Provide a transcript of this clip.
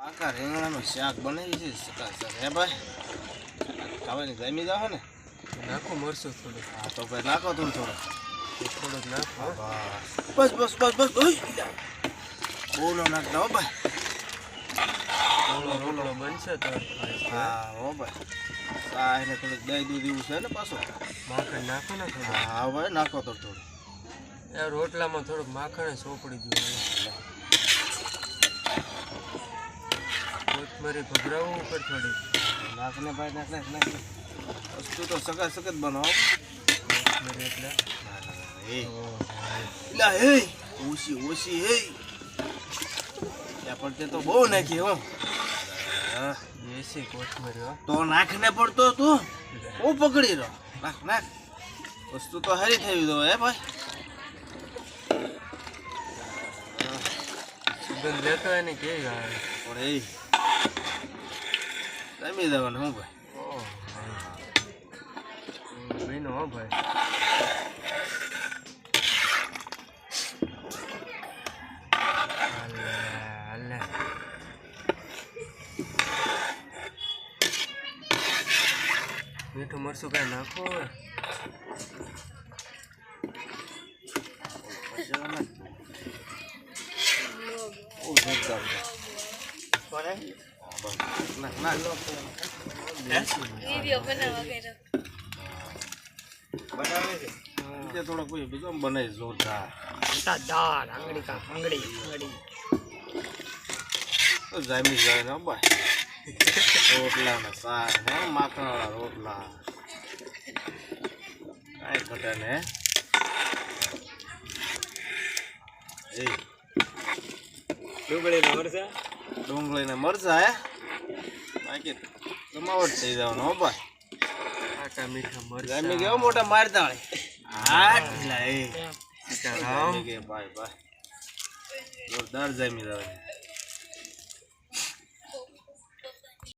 આકા રીંગણાનું શાક બનાવી છે સકાસર હે ભાઈ ખાવાની જમી જાવ ને નાખો મરચું થોડું. હા તો ભાઈ નાખો થોડું થોડુંક નાખો. બસ બસ બસ બસ બહુ ન નાખતા હો ભાઈ રોટલો બનશે તો હા હો ભાઈ આ એને થોડુંક દહીં દૂધ એવું છે ને પાછું માખણ નાખો ને થોડું. હા ભાઈ નાખો તો થોડું એ રોટલામાં થોડુંક માખણ સોપડી દીધું. કોથમરી ભભરાવું ઉપર થોડી નાખને ભાઈ નાખ વસ્તુ તો સખત બનાવો કોથમરી એટલે લા હે ઓછી હે ત્યાં પડતે તો બહુ નાખી હો દેશી કોથમરી હો. તો નાખને પડતો તું હું પકડી રહ્યો નાખ વસ્તુ તો હારી થઈ દો હે ભાઈ સુગંધ લેતો હોય ને કેવી આવે પણ એ જમી દેવાનું હું ભાઈ ભાઈનો હો ભાઈ. હાલે મીઠું મરચું કાંઈ નાખો હવે. થોડો કોઈ બીજો બનાવી જોરદાર દાળ આંગળી કા આંગળી તો જામી જાય ને ભાઈ રોટલા ને શાક હે માખણવાળા રોટલા કાંઈ ઘટે ને એ ડુંગળી ને મરચા હે બાકી જમાવટ થઈ જવાનું હો ભાઈ આટા મીઠા મરચાં જામી ગયો મોટા મારતા હા ઢીલા એ સીતારામ ભાઈ જોરદાર જામી જવાનું